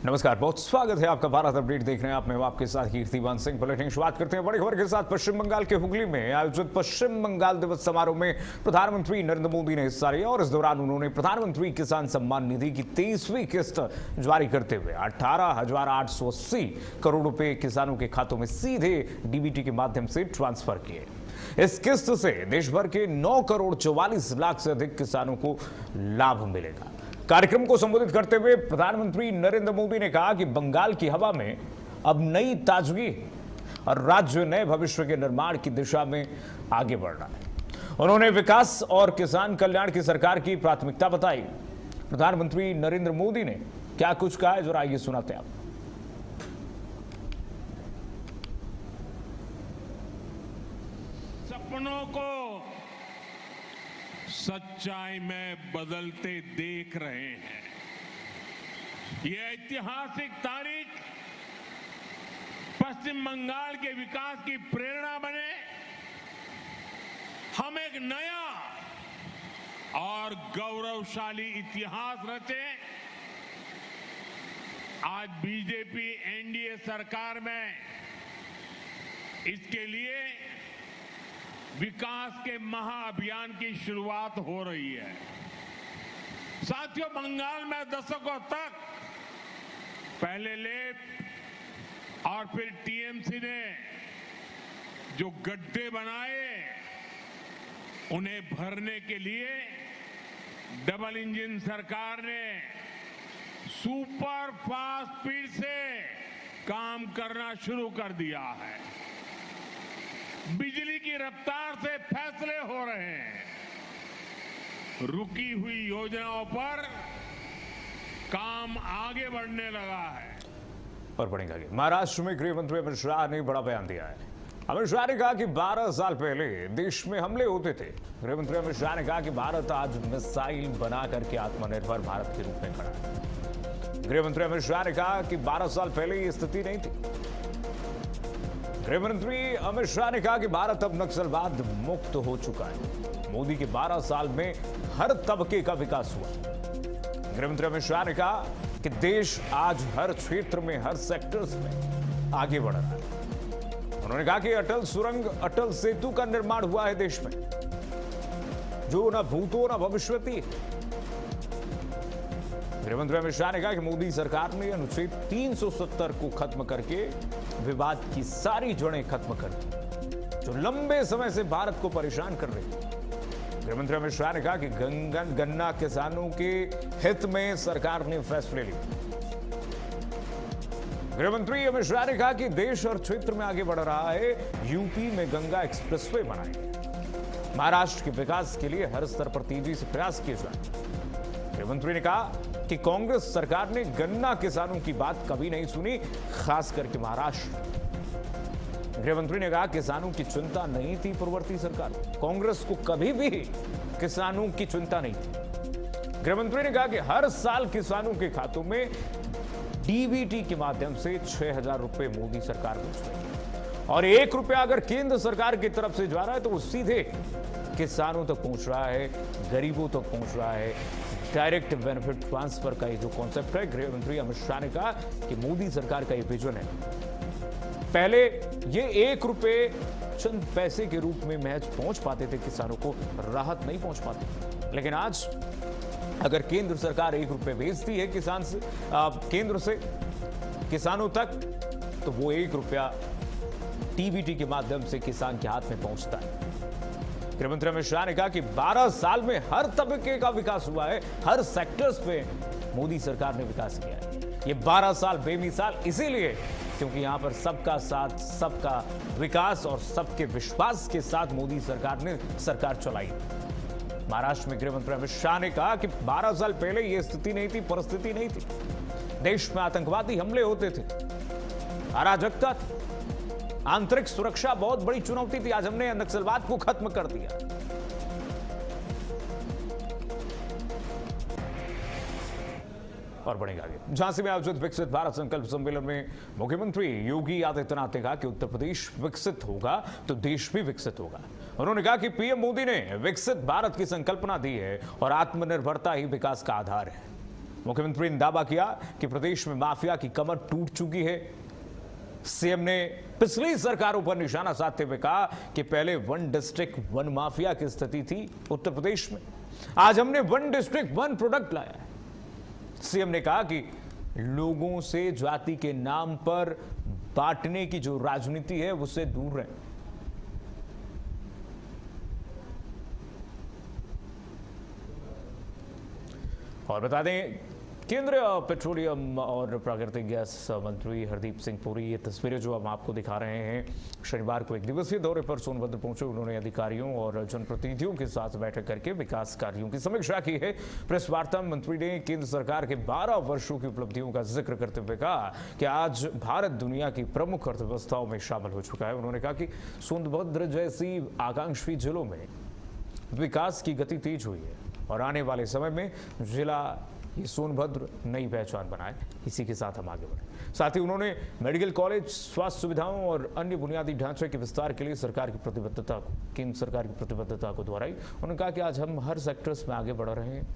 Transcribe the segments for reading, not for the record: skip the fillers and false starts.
नमस्कार, बहुत स्वागत है आपका। भारत अपडेट देख रहे हैं आप। मैं आपके साथ कीर्तिमान सिंह। बुलेटिन शुरुआत करते हैं बड़ी खबर के साथ। पश्चिम बंगाल के हुगली में आयोजित पश्चिम बंगाल दिवस समारोह में प्रधानमंत्री नरेंद्र मोदी ने हिस्सा लिया और इस दौरान उन्होंने प्रधानमंत्री किसान सम्मान निधि की 23वीं किस्त जारी करते हुए 18,880 करोड़ रुपए किसानों के खातों में सीधे डीबीटी के माध्यम से ट्रांसफर किए। इस किस्त से देश भर के 9 करोड़ 44 लाख से अधिक किसानों को लाभ मिलेगा। कार्यक्रम को संबोधित करते हुए प्रधानमंत्री नरेंद्र मोदी ने कहा कि बंगाल की हवा में अब नई ताजगी और राज्य नए भविष्य के निर्माण की दिशा में आगे बढ़ रहा है। उन्होंने विकास और किसान कल्याण की सरकार की प्राथमिकता बताई। प्रधानमंत्री नरेंद्र मोदी ने क्या कुछ कहा है, जरा आइए सुनाते हैं आप। सपनों को सच्चाई में बदलते देख रहे हैं। यह ऐतिहासिक तारीख पश्चिम बंगाल के विकास की प्रेरणा बने, हम एक नया और गौरवशाली इतिहास रचे। आज बीजेपी एनडीए सरकार में इसके लिए विकास के महाअभियान की शुरुआत हो रही है। साथियों, बंगाल में दशकों तक पहले लेफ्ट और फिर टीएमसी ने जो गड्ढे बनाए, उन्हें भरने के लिए डबल इंजन सरकार ने सुपर फास्ट स्पीड से काम करना शुरू कर दिया है। बिजली की रफ्तार से फैसले हो रहे हैं। रुकी हुई योजनाओं पर काम आगे बढ़ने लगा है। और बढ़ेगा आगे। महाराष्ट्र में गृह मंत्री अमित शाह ने बड़ा बयान दिया है। अमित शाह ने कहा कि 12 साल पहले देश में हमले होते थे। गृह मंत्री अमित शाह ने कहा कि भारत आज मिसाइल बना करके आत्मनिर्भर भारत के रूप में खड़ा है। गृह मंत्री अमित शाह ने कहा कि 12 साल पहले ये स्थिति नहीं थी। गृह मंत्री अमित शाह ने कहा कि भारत अब नक्सलवाद मुक्त हो चुका है। मोदी के 12 साल में हर तबके का विकास हुआ। गृह मंत्री अमित शाह ने कहा कि देश आज हर क्षेत्र में, हर सेक्टर्स में आगे बढ़ रहा है। उन्होंने कहा कि अटल सुरंग, अटल सेतु का निर्माण हुआ है देश में, जो न भूतो न भविष्यति। गृहमंत्री अमित शाह ने कहा कि मोदी सरकार ने अनुच्छेद 370 को खत्म करके विवाद की सारी जड़ें खत्म कर दी, जो लंबे समय से भारत को परेशान कर रही थी। गृहमंत्री अमित शाह ने कहा कि गन्ना किसानों के हित में सरकार ने फैसले लिए। गृहमंत्री अमित शाह ने कहा कि देश और क्षेत्र में आगे बढ़ रहा है। यूपी में गंगा एक्सप्रेसवे बनाएंगे। महाराष्ट्र के विकास के लिए हर स्तर पर तेजी से प्रयास किए जाएंगे। गृहमंत्री ने कहा कि कांग्रेस सरकार ने गन्ना किसानों की बात कभी नहीं सुनी, खास करके महाराष्ट्र। गृहमंत्री ने कहा किसानों की चिंता नहीं थी पूर्ववर्ती सरकार, कांग्रेस को कभी भी किसानों की चिंता नहीं थी। गृहमंत्री ने कहा कि हर साल किसानों के खातों में डीबीटी के माध्यम से 6,000 रुपए मोदी सरकार पहुंच, और 1 रुपया अगर केंद्र सरकार की तरफ से जा रहा है तो वो सीधे किसानों तक पहुंच रहा है, गरीबों तक पहुंच रहा है। डायरेक्ट बेनिफिट ट्रांसफर का ये जो कॉन्सेप्ट है, गृह मंत्री अमित शाह ने कहा कि मोदी सरकार का ये विजन है। पहले ये 1 रुपए चंद पैसे के रूप में महज पहुंच पाते थे, किसानों को राहत नहीं पहुंच पाती। लेकिन आज अगर केंद्र सरकार 1 रुपए भेजती है किसान से, केंद्र से किसानों तक, तो वो 1 रुपया डीबीटी के माध्यम से किसान के हाथ में पहुंचता है। गृहमंत्री अमित शाह ने कहा कि 12 साल में हर तबके का विकास हुआ है, हर सेक्टर्स पे मोदी सरकार ने विकास किया है। ये 12 साल बेमिसाल इसीलिए क्योंकि यहां पर सबका साथ, सबका विकास और सबके विश्वास के साथ मोदी सरकार ने सरकार चलाई। महाराष्ट्र में गृहमंत्री अमित शाह ने कहा कि 12 साल पहले यह स्थिति नहीं थी, परिस्थिति नहीं थी। देश में आतंकवादी हमले होते थे, अराजकता थी, आंतरिक सुरक्षा बहुत बड़ी चुनौती थी। आज हमने नक्सलवाद को खत्म कर दिया। और बढ़ेगा आगे। झांसी में आयोजित विकसित भारत संकल्प सम्मेलन में मुख्यमंत्री योगी आदित्यनाथ ने कहा कि उत्तर प्रदेश विकसित होगा तो देश भी विकसित होगा। उन्होंने कहा कि पीएम मोदी ने विकसित भारत की संकल्पना दी है और आत्मनिर्भरता ही विकास का आधार है। मुख्यमंत्री ने दावा किया कि प्रदेश में माफिया की कमर टूट चुकी है। सीएम ने पिछली सरकारों पर निशाना साधते हुए कहा कि पहले वन डिस्ट्रिक्ट वन माफिया की स्थिति थी उत्तर प्रदेश में, आज हमने वन डिस्ट्रिक्ट वन प्रोडक्ट लाया है। सीएम ने कहा कि लोगों से जाति के नाम पर बांटने की जो राजनीति है उससे दूर रहें। और बता दें, केंद्रीय पेट्रोलियम और प्राकृतिक गैस मंत्री हरदीप सिंह पुरी, ये तस्वीरें जो हम आपको दिखा रहे हैं, शनिवार को एक दिवसीय दौरे पर सोनभद्र पहुंचे। उन्होंने अधिकारियों और जनप्रतिनिधियों के साथ बैठक करके विकास कार्यों की समीक्षा की है। प्रेस वार्ता में मंत्री ने केंद्र सरकार के 12 वर्षों की उपलब्धियों का जिक्र करते हुए कहा कि आज भारत दुनिया की प्रमुख अर्थव्यवस्थाओं में शामिल हो चुका है। उन्होंने कहा कि सोनभद्र जैसी आकांक्षी जिलों में विकास की गति तेज हुई है और आने वाले समय में जिला ये सोनभद्र नई पहचान बनाए, इसी के साथ हम आगे बढ़े। साथ ही उन्होंने मेडिकल कॉलेज, स्वास्थ्य सुविधाओं और अन्य बुनियादी ढांचे के विस्तार के लिए सरकार की प्रतिबद्धता को, केंद्र सरकार की प्रतिबद्धता को दोहराई। उन्होंने कहा कि आज हम हर सेक्टर्स में आगे बढ़ रहे हैं।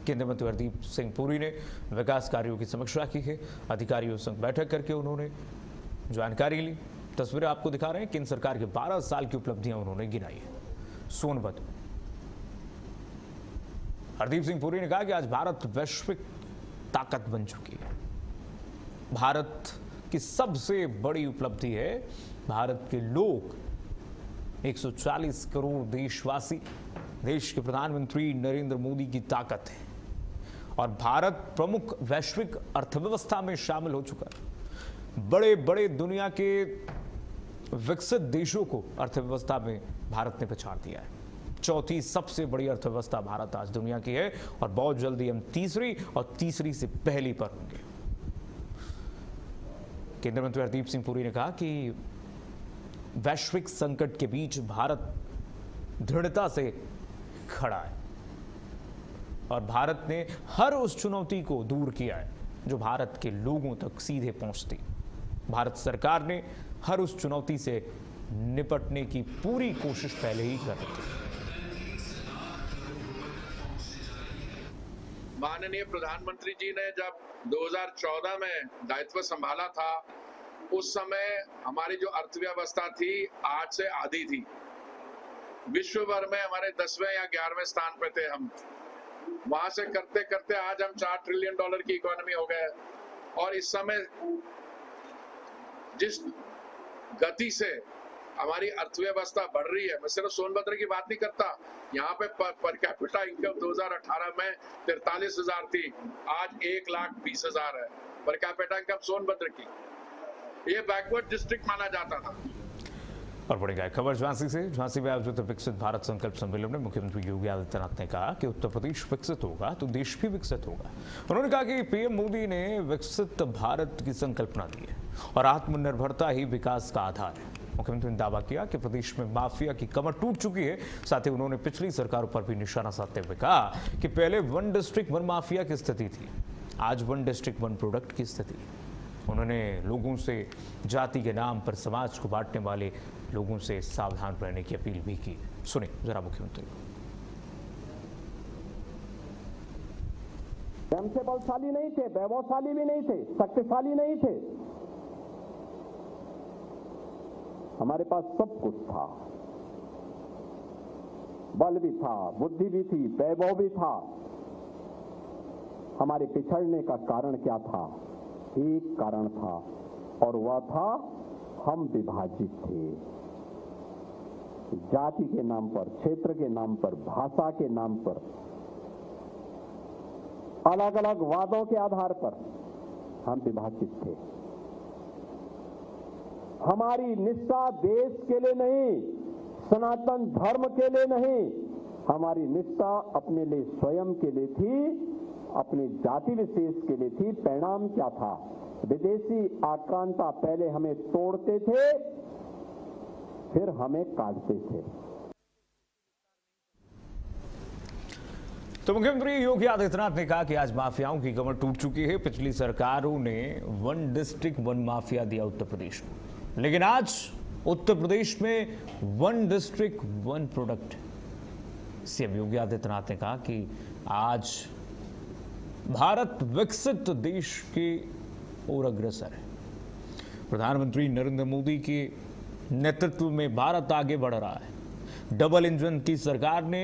केंद्रीय मंत्री हरदीप सिंह पुरी ने विकास कार्यों की समीक्षा की है। अधिकारियों संग बैठक करके उन्होंने जानकारी ली। तस्वीरें आपको दिखा रहे हैं, केंद्र सरकार के 12 साल की उपलब्धियां उन्होंने गिनाई है। सोनभद्र हरदीप सिंह पुरी ने कहा कि आज भारत वैश्विक ताकत बन चुकी है। भारत की सबसे बड़ी उपलब्धि है भारत के लोग, 140 करोड़ देशवासी, देश के प्रधानमंत्री नरेंद्र मोदी की ताकत है और भारत प्रमुख वैश्विक अर्थव्यवस्था में शामिल हो चुका है। बड़े बड़े दुनिया के विकसित देशों को अर्थव्यवस्था में भारत ने पछाड़ दिया है। चौथी सबसे बड़ी अर्थव्यवस्था भारत आज दुनिया की है और बहुत जल्दी हम तीसरी और तीसरी से पहली पर होंगे। केंद्रीय मंत्री हरदीप सिंह पुरी ने कहा कि वैश्विक संकट के बीच भारत दृढ़ता से खड़ा है और भारत ने हर उस चुनौती को दूर किया है जो भारत के लोगों तक सीधे पहुंचती। भारत सरकार ने हर उस चुनौती से निपटने की पूरी कोशिश पहले ही कर रही थी। माननीय प्रधानमंत्री जी ने जब 2014 में दायित्व संभाला था, उस समय हमारी जो अर्थव्यवस्था थी आज से आधी थी। विश्व भर में हमारे 10वें या 11वें स्थान पे थे हम। वहां से करते करते आज हम $4 ट्रिलियन की इकोनॉमी हो गए और इस समय जिस गति से हमारी अर्थव्यवस्था बढ़ रही है, मैं सिर्फ सोनभद्र की बात नहीं करता, यहाँ पे पर कैपिटा इनकम 2018 में 43,000 थी, आज 1,20,000 है पर कैपिटा इनकम सोनभद्र की। ये बैकवर्ड डिस्ट्रिक्ट माना जाता था। और बढ़ेगा खबर झांसी से। झांसी में आयोजित विकसित भारत संकल्प सम्मेलन में मुख्यमंत्री योगी आदित्यनाथ ने कहा कि उत्तर प्रदेश विकसित होगा तो देश भी विकसित होगा। उन्होंने कहा कि पीएम मोदी ने विकसित भारत की संकल्पना दी है और आत्मनिर्भरता ही विकास का आधार है। मुख्यमंत्री ने दावा किया कि प्रदेश में माफिया की कमर टूट चुकी है। साथ ही उन्होंने पिछली सरकारों पर भी निशाना साधते हुए कहा कि पहले वन डिस्ट्रिक्ट वन माफिया की स्थिति थी, आज वन डिस्ट्रिक्ट वन प्रोडक्ट की स्थिति। उन्होंने लोगों से जाति के नाम पर समाज को बांटने वाले लोगों से सावधान रहने की अपील भी की। सुनिए जरा मुख्यमंत्री को। हमसे बलशाली नहीं थे, वैभवशाली भी नहीं थे, शक्तिशाली नहीं थे, हमारे पास सब कुछ था, बल भी था, बुद्धि भी थी, वैभव भी था। हमारे पिछड़ने का कारण क्या था? एक कारण था और वह था हम विभाजित थे। जाति के नाम पर, क्षेत्र के नाम पर, भाषा के नाम पर, अलग अलग वादों के आधार पर हम विभाजित थे। हमारी निष्ठा देश के लिए नहीं, सनातन धर्म के लिए नहीं, हमारी निष्ठा अपने लिए स्वयं के लिए थी, अपनी जाति विशेष के लिए थी। परिणाम क्या था? विदेशी आक्रांता पहले हमें तोड़ते थे, फिर हमें काटते थे। तो मुख्यमंत्री योगी आदित्यनाथ ने कहा कि आज माफियाओं की कमर टूट चुकी है। पिछली सरकारों ने वन डिस्ट्रिक्ट वन माफिया दिया उत्तर प्रदेश को, लेकिन आज उत्तर प्रदेश में one district one product. CM Yogi Adityanath ने कहा कि आज भारत विकसित देश की ओर अग्रसर है। प्रधानमंत्री नरेंद्र मोदी के नेतृत्व में भारत आगे बढ़ रहा है। डबल इंजन की सरकार ने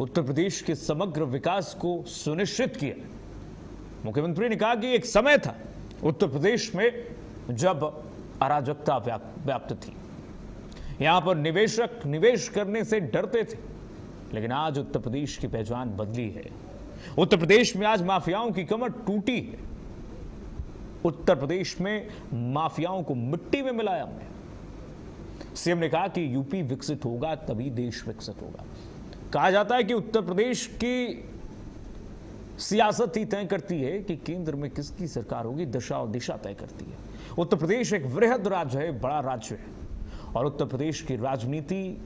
उत्तर प्रदेश के समग्र विकास को सुनिश्चित किया। मुख्यमंत्री ने कहा कि एक समय था उत्तर प्रदेश में जब अराजकता व्याप्त थी, यहां पर निवेशक निवेश करने से डरते थे, लेकिन आज उत्तर प्रदेश की पहचान बदली है। उत्तर प्रदेश में आज माफियाओं की कमर टूटी है। उत्तर प्रदेश में माफियाओं को मिट्टी में मिलाया हमने। सीएम ने कहा कि यूपी विकसित होगा तभी देश विकसित होगा। कहा जाता है कि उत्तर प्रदेश की सियासत ही तय करती है कि केंद्र में किसकी सरकार होगी, दशा और दिशा तय करती है। उत्तर प्रदेश एक वृहद राज्य है, बड़ा राज्य है, और उत्तर प्रदेश की राजनीति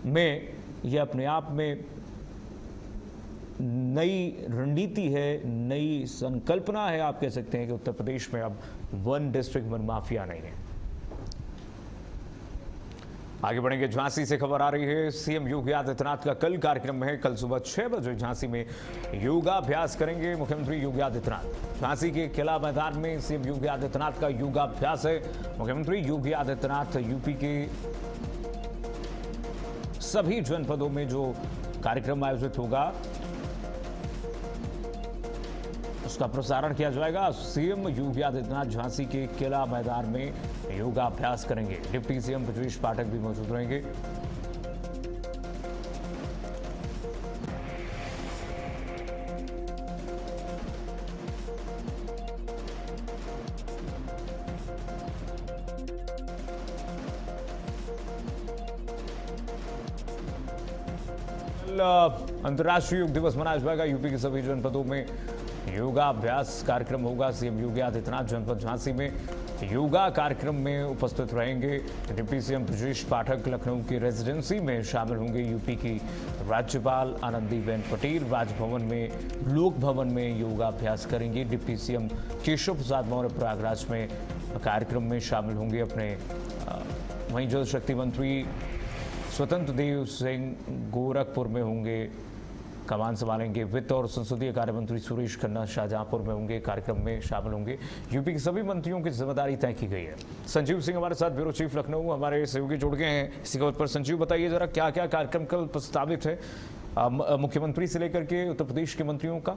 में यह अपने आप में नई रणनीति है, नई संकल्पना है। आप कह सकते हैं कि उत्तर प्रदेश में अब वन डिस्ट्रिक्ट वन माफिया नहीं है। आगे बढ़ेंगे, झांसी से खबर आ रही है। सीएम योगी आदित्यनाथ का कल कार्यक्रम है। कल सुबह 6 बजे झांसी में योगाभ्यास करेंगे मुख्यमंत्री योगी आदित्यनाथ। झांसी के किला मैदान में सीएम योगी आदित्यनाथ का योगाभ्यास है। मुख्यमंत्री योगी आदित्यनाथ यूपी के सभी जनपदों में जो कार्यक्रम आयोजित होगा उसका प्रसारण किया जाएगा। सीएम योगी आदित्यनाथ झांसी के किला मैदान में योगाभ्यास करेंगे। डिप्टी सीएम ब्रजेश पाठक भी मौजूद रहेंगे। अंतर्राष्ट्रीय योग दिवस मनाया जाएगा। यूपी के सभी जनपदों में योगाभ्यास कार्यक्रम होगा। सीएम योगी आदित्यनाथ जनपद झांसी में योगा कार्यक्रम में उपस्थित रहेंगे। डिप्टी सीएम ब्रजेश पाठक लखनऊ की रेजिडेंसी में शामिल होंगे। यूपी की राज्यपाल आनंदीबेन पटेल राजभवन में लोक भवन में योगाभ्यास करेंगे। डिप्टी सीएम केशव प्रसाद मौर्य प्रयागराज में कार्यक्रम में शामिल होंगे। अपने वहीं जल शक्ति मंत्री स्वतंत्र देव सिंह गोरखपुर में होंगे, कमान संभालेंगे। वित्त और संसदीय कार्य मंत्री सुरेश खन्ना शाहजहांपुर में होंगे, कार्यक्रम में शामिल होंगे। यूपी के सभी मंत्रियों की जिम्मेदारी तय की गई है। संजीव सिंह हमारे साथ, ब्यूरो चीफ लखनऊ, हमारे सहयोगी जुड़ गए हैं इसी खबर पर। संजीव, बताइए जरा क्या क्या कार्यक्रम कल प्रस्तावित है मुख्यमंत्री से लेकर के उत्तर प्रदेश के मंत्रियों का?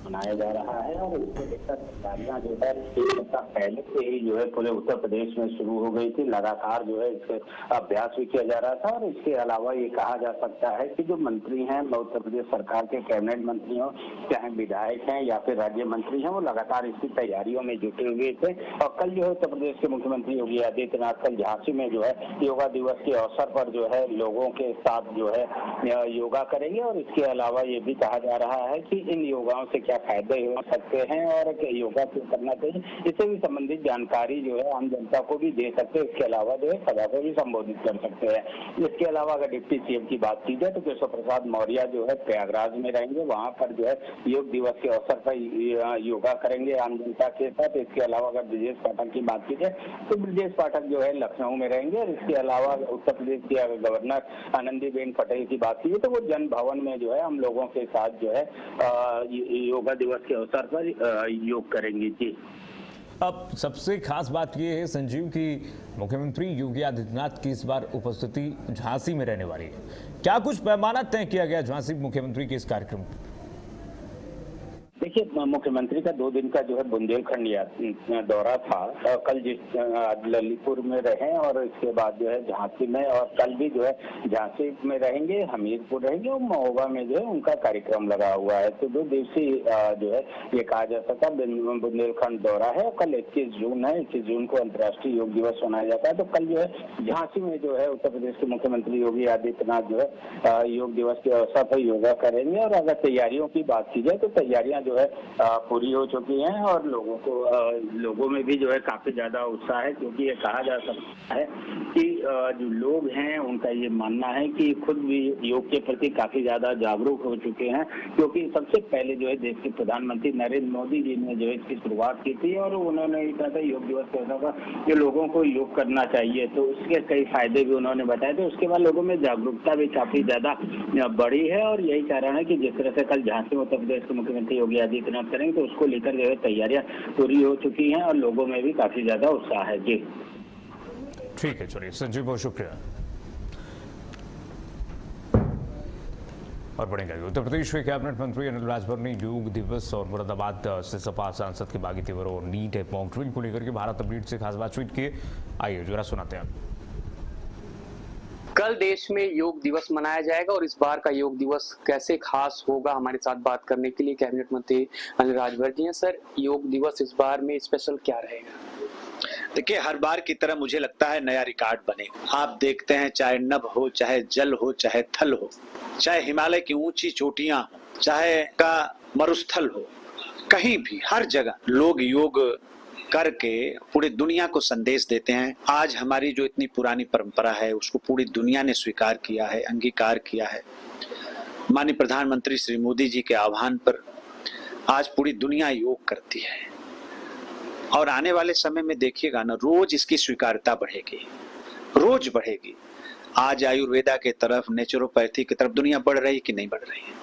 मनाया जा रहा है और इसको लेकर तैयारियां जो है एक सप्ताह पहले से ही जो है पूरे उत्तर प्रदेश में शुरू हो गई थी। लगातार जो है इसके अभ्यास भी किया जा रहा था और इसके अलावा ये कहा जा सकता है कि जो मंत्री हैं उत्तर प्रदेश सरकार के कैबिनेट मंत्री हों, चाहे विधायक हैं या फिर राज्य मंत्री हैं, वो लगातार इसकी तैयारियों में जुटे हुए थे। और कल जो है उत्तर प्रदेश के मुख्यमंत्री योगी आदित्यनाथ कल झांसी में जो है योगा दिवस के अवसर पर जो है लोगों के साथ जो है योगा करेंगे। और इसके अलावा ये भी कहा जा रहा है कि इन योगाओं से क्या फायदे हो सकते हैं और योगा क्यों करना चाहिए, इससे भी संबंधित जानकारी जो है आम जनता को भी दे सकते हैं। इसके अलावा जो है सभा को भी संबोधित कर सकते हैं। इसके अलावा अगर डिप्टी सीएम की बात की जाए तो केशव प्रसाद मौर्य जो है प्रयागराज में रहेंगे, वहां पर जो है योग दिवस के अवसर पर योगा करेंगे आम जनता के साथ। इसके अलावा अगर ब्रजेश पाठक की बात की जाए तो ब्रजेश पाठक जो है लखनऊ में रहेंगे। और इसके अलावा उत्तर प्रदेश की अगर गवर्नर आनंदीबेन पटेल की बात की तो वो जन भवन में जो है हम लोगों के साथ जो है योगा दिवस के अवसर पर योग करेंगे। जी, अब सबसे खास बात यह है संजीव की मुख्यमंत्री योगी आदित्यनाथ की इस बार उपस्थिति झांसी में रहने वाली है। क्या कुछ पैमाना तय किया गया झांसी मुख्यमंत्री के इस कार्यक्रम? देखिए, मुख्यमंत्री का 2 दिन का जो है बुंदेलखंड दौरा था। कल आज ललितपुर में रहे और इसके बाद जो है झांसी में, और कल भी जो है झांसी में रहेंगे, हमीरपुर रहेंगे और महोबा में जो है उनका कार्यक्रम लगा हुआ है। तो 2 दिवसीय जो है ये कहा जा सकता है बुंदेलखंड दौरा है। कल 21 जून है, 21 जून को अंतर्राष्ट्रीय योग दिवस मनाया जाता है। तो कल जो है झांसी में जो है उत्तर प्रदेश के मुख्यमंत्री योगी आदित्यनाथ जो है योग दिवस के अवसर पर योगा करेंगे। और अगर तैयारियों की बात की जाए तो तैयारियां जो है पूरी हो चुकी हैं और लोगों में भी जो है काफी ज्यादा उत्साह है, क्योंकि ये कहा जा सकता है कि जो लोग हैं उनका ये मानना है कि खुद भी योग के प्रति काफी ज्यादा जागरूक हो चुके हैं, क्योंकि सबसे पहले जो है देश के प्रधानमंत्री नरेंद्र मोदी जी ने जो है इसकी शुरुआत की थी और उन्होंने कहा था योग दिवस कहता था कि लोगों को योग करना चाहिए, तो उसके कई फायदे भी उन्होंने बताए थे। उसके बाद लोगों में जागरूकता भी काफी ज्यादा बढ़ी है और यही कारण है कि जिस तरह से कल झांसी में उत्तर प्रदेश के मुख्यमंत्री योगी आदित्यनाथ करेंगे तो उसको लेकर जो है तैयारियां पूरी हो चुकी हैं और लोगों में भी काफी ज्यादा उत्साह है। जी ठीक है, चलिए संजीव, बहुत शुक्रिया। और बढ़ेंगे उत्तर प्रदेश के कैबिनेट मंत्री अनिल राजभर ने योग दिवस और मुरादाबाद से सपा सांसद के बागी तेवर और नीट मॉक ड्रिल को लेकर के भारत अपडेट से खास बातचीत की। आइए जरा सुनाते हैं। कल देश में योग दिवस मनाया जाएगा और इस बार का योग दिवस कैसे खास होगा, हमारे साथ बात करने के लिए कैबिनेट मंत्री अनिल राजभर जी हैं। सर, योग दिवस इस बार में स्पेशल क्या रहेगा? देखिए, हर बार की तरह मुझे लगता है नया रिकॉर्ड बनेगा। आप देखते हैं, चाहे नभ हो, चाहे जल हो, चाहे थल हो, चाहे हिमालय की ऊंची चोटियां हो, चाहे का मरुस्थल हो, कहीं भी हर जगह लोग योग करके पूरी दुनिया को संदेश देते हैं। आज हमारी जो इतनी पुरानी परंपरा है उसको पूरी दुनिया ने स्वीकार किया है, अंगीकार किया है। माननीय प्रधानमंत्री श्री मोदी जी के आह्वान पर आज पूरी दुनिया योग करती है और आने वाले समय में देखिएगा ना, रोज इसकी स्वीकार्यता बढ़ेगी, रोज बढ़ेगी। आज आयुर्वेदा के तरफ, नेचुरोपैथी की तरफ दुनिया बढ़ रही कि नहीं बढ़ रही है?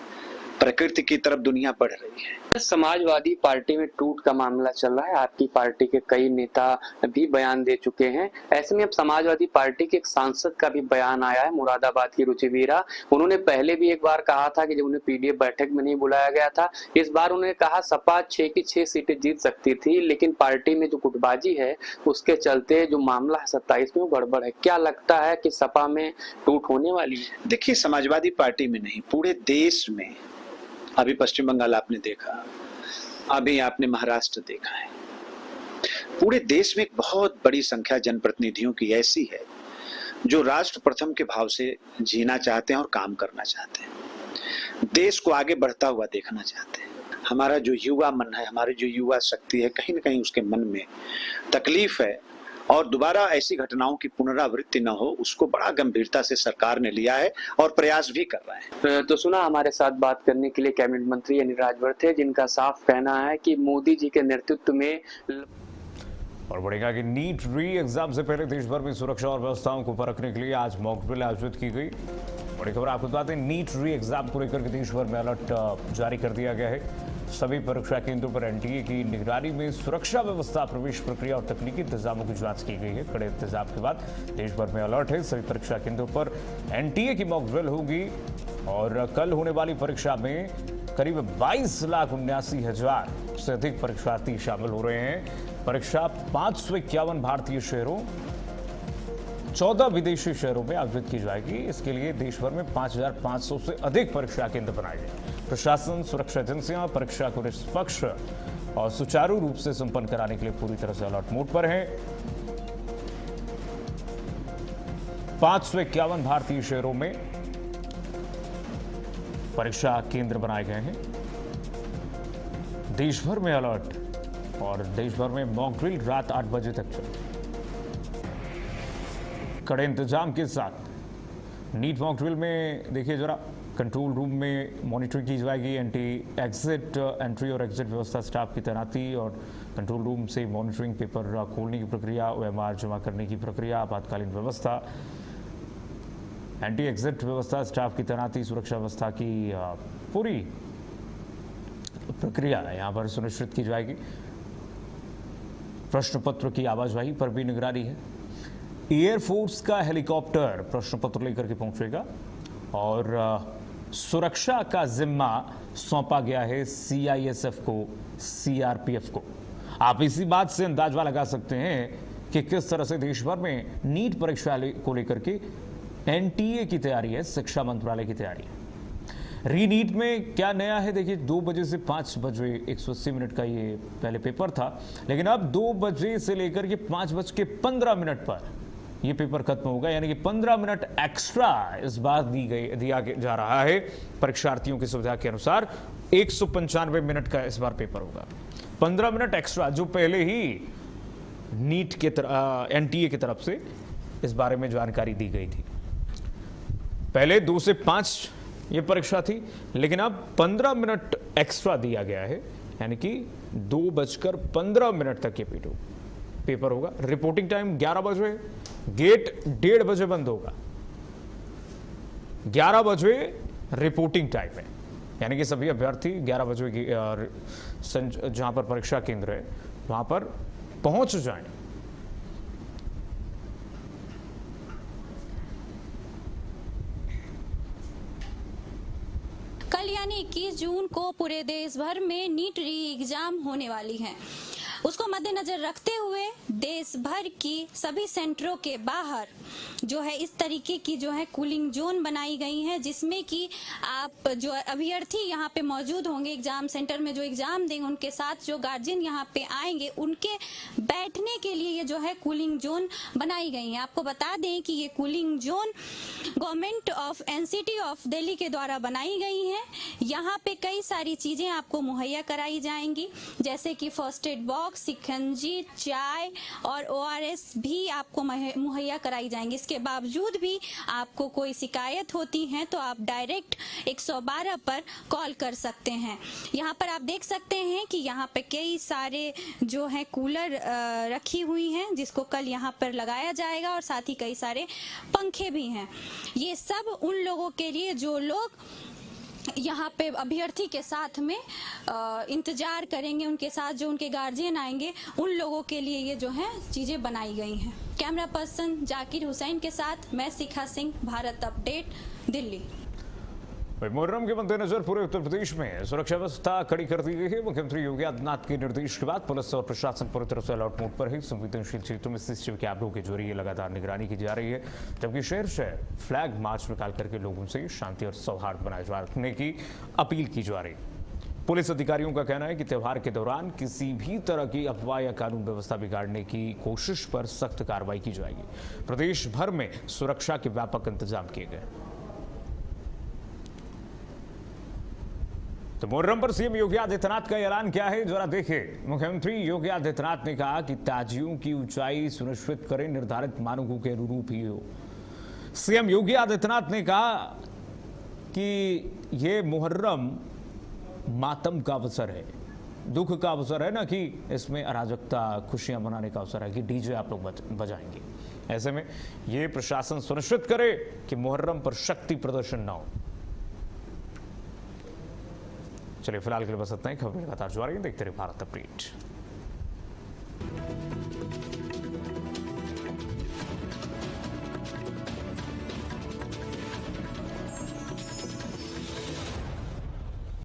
प्रकृति की तरफ दुनिया बढ़ रही है। समाजवादी पार्टी में टूट का मामला चल रहा है, आपकी पार्टी के कई नेता भी बयान दे चुके हैं। ऐसे में अब समाजवादी पार्टी के एक सांसद का भी बयान आया है, मुरादाबाद की रुचि वीरा। उन्होंने पहले भी एक बार कहा था कि जब उन्हें पीडीएफ बैठक में नहीं बुलाया गया था, इस बार उन्होंने कहा सपा 6 की 6 सीटें जीत सकती थी, लेकिन पार्टी में जो गुटबाजी है उसके चलते जो मामला है 27 में वो गड़बड़ है। क्या लगता है कि सपा में टूट होने वाली है? देखिए, समाजवादी पार्टी में नहीं, पूरे देश में। अभी पश्चिम बंगाल आपने देखा, अभी आपने महाराष्ट्र देखा है। पूरे देश में एक बहुत बड़ी संख्या जनप्रतिनिधियों की ऐसी है जो राष्ट्र प्रथम के भाव से जीना चाहते हैं और काम करना चाहते हैं, देश को आगे बढ़ता हुआ देखना चाहते हैं। हमारा जो युवा मन है, हमारी जो युवा शक्ति है, कहीं ना कहीं उसके मन में तकलीफ है और दोबारा ऐसी घटनाओं की पुनरावृत्ति न हो, उसको बड़ा गंभीरता से सरकार ने लिया है और प्रयास भी कर रहा है। तो सुना, हमारे साथ बात करने के लिए कैबिनेट मंत्री अनिल राजभर थे, जिनका साफ कहना है कि मोदी जी के नेतृत्व में। और बढ़ेगा कि नीट री एग्जाम से पहले देश भर में सुरक्षा और व्यवस्थाओं को परखने के लिए आज मॉक ड्रिल आयोजित की गई। बड़ी खबर आपको बता दें, नीट री एग्जाम को लेकर के देश भर में अलर्ट जारी कर दिया गया है। सभी परीक्षा केंद्रों पर एनटीए की निगरानी में सुरक्षा व्यवस्था, प्रवेश प्रक्रिया और तकनीकी इंतजामों की जांच की गई है। कड़े इंतजाम के बाद देश भर में अलर्ट है। सभी परीक्षा केंद्रों पर एनटीए की मॉक ड्रिल होगी और कल होने वाली परीक्षा में करीब 22,79,000 से अधिक परीक्षार्थी शामिल हो रहे हैं। परीक्षा 551 भारतीय शहरों, 14 विदेशी शहरों में आयोजित की जाएगी। इसके लिए देश भर में 5,500 से अधिक परीक्षा केंद्र बनाए गए। प्रशासन, सुरक्षा एजेंसियां परीक्षा को निष्पक्ष और सुचारू रूप से संपन्न कराने के लिए पूरी तरह से अलर्ट मोड पर हैं। 551 भारतीय शहरों में परीक्षा केंद्र बनाए गए हैं। देश भर में अलर्ट और देश भर में मॉक ड्रिल रात 8 बजे तक चलेगी। कड़े इंतजाम के साथ नीट मॉक ड्रिल में देखिए जरा, कंट्रोल रूम में मॉनिटरिंग की जाएगी। एंट्री और एग्जिट व्यवस्था, स्टाफ की तैनाती और कंट्रोल रूम से मॉनिटरिंग, पेपर खोलने की प्रक्रिया, ओएमआर जमा करने की प्रक्रिया, आपातकालीन व्यवस्था, एंट्री एग्जिट व्यवस्था, स्टाफ की तैनाती, सुरक्षा व्यवस्था की पूरी प्रक्रिया यहाँ पर सुनिश्चित की जाएगी। प्रश्न पत्र की आवाजाही पर भी निगरानी है। एयरफोर्स का हेलीकॉप्टर प्रश्न पत्र लेकर के पहुंचेगा और सुरक्षा का जिम्मा सौंपा गया है सीआईएसएफ को, सीआरपीएफ को। आप इसी बात से अंदाजा लगा सकते हैं कि किस तरह से देश भर में नीट परीक्षा को लेकर के एनटीए की तैयारी है, शिक्षा मंत्रालय की तैयारी है। रीनीट में क्या नया है, देखिए 2 बजे से 5 बजे 180 मिनट का ये पहले पेपर था, लेकिन अब 2 बजे से लेकर के 5:15 पर ये पेपर खत्म होगा, यानी कि 15 मिनट एक्स्ट्रा इस बार दिया जा रहा है परीक्षार्थियों की सुविधा के अनुसार। 195 मिनट का इस बार पेपर होगा, 15 मिनट एक्स्ट्रा, जो पहले ही नीट के एनटीए की तरफ से इस बारे में जानकारी दी गई थी। पहले 2 से 5 ये परीक्षा थी, लेकिन अब 15 मिनट एक्स्ट्रा दिया गया है, यानी कि 2:15 तक ये पेपर होगा। रिपोर्टिंग टाइम 11 बजे, गेट 1:30 बजे बंद होगा। 11 बजे रिपोर्टिंग टाइम है, यानी कि सभी अभ्यर्थी 11 बजे की जहां पर परीक्षा केंद्र है वहां पर पहुंच जाएं। कल यानी 21 जून को पूरे देश भर में नीट री एग्जाम होने वाली है। उसको मद्देनजर रखते हुए देश भर की सभी सेंटरों के बाहर जो है इस तरीके की जो है कूलिंग जोन बनाई गई है, जिसमें कि आप जो अभ्यर्थी यहाँ पे मौजूद होंगे एग्जाम सेंटर में, जो एग्जाम देंगे, उनके साथ जो गार्जियन यहाँ पे आएंगे उनके बैठने के लिए ये जो है कूलिंग जोन बनाई गई है। आपको बता दें कि ये cooling zone government of NCT of Delhi के द्वारा बनाई गई है। यहाँ पे कई सारी चीजें आपको मुहैया कराई जाएंगी, जैसे कि फर्स्ट एड बॉक्स, शिकंजी, चाय और ओआरएस भी आपको मुहैया कराई जाएंगी। इसके बावजूद भी आपको कोई शिकायत होती है तो आप डायरेक्ट 112 पर कॉल कर सकते हैं। यहाँ पर आप देख सकते हैं कि यहाँ पे कई सारे जो है कूलर रखी हुई हैं, जिसको कल यहाँ पर लगाया जाएगा, और साथ ही कई सारे पंखे भी हैं। ये सब उन लोगों के लिए जो लोग यहाँ पे अभ्यर्थी के साथ में इंतजार करेंगे, उनके साथ जो उनके गार्जियन आएंगे, उन लोगों के लिए ये जो है चीजें बनाई गई हैं। कैमरा पर्सन जाकिर हुसैन के साथ मैं शिखा सिंह, भारत अपडेट, दिल्ली। मुहर्रम के मद्देनजर पूरे उत्तर प्रदेश में सुरक्षा व्यवस्था कड़ी कर दी गई है। मुख्यमंत्री योगी आदित्यनाथ के निर्देश के बाद पुलिस और प्रशासन पूरी तरह से अलर्ट मोड पर है। संवेदनशील क्षेत्रों में सीसीटीवी कैमरों के जरिए लगातार निगरानी की जा रही है, जबकि शहर शहर फ्लैग मार्च निकाल करके लोगों से शांति और सौहार्द बनाए रखने की अपील की जा रही है। पुलिस अधिकारियों का कहना है कि त्योहार के दौरान किसी भी तरह की अफवाह या कानून व्यवस्था बिगाड़ने की कोशिश पर सख्त कार्रवाई की जाएगी। प्रदेश भर में सुरक्षा के व्यापक इंतजाम किए गए। तो मुहर्रम पर सीएम योगी आदित्यनाथ का ऐलान क्या है, जरा देखें। मुख्यमंत्री योगी आदित्यनाथ ने कहा कि ताजियों की ऊंचाई सुनिश्चित करें, निर्धारित मानकों के अनुरूप ही हो। सीएम योगी आदित्यनाथ ने कहा कि ये मुहर्रम मातम का अवसर है, दुख का अवसर है, ना कि इसमें अराजकता, खुशियां मनाने का अवसर है कि डीजे आप लोग बजाएंगे। ऐसे में ये प्रशासन सुनिश्चित करे कि मुहर्रम पर शक्ति प्रदर्शन ना हो। चलिए फिलहाल के लिए बस इतना ही। खबर लगातार जारी है, देखते रहिए भारत अपडेट।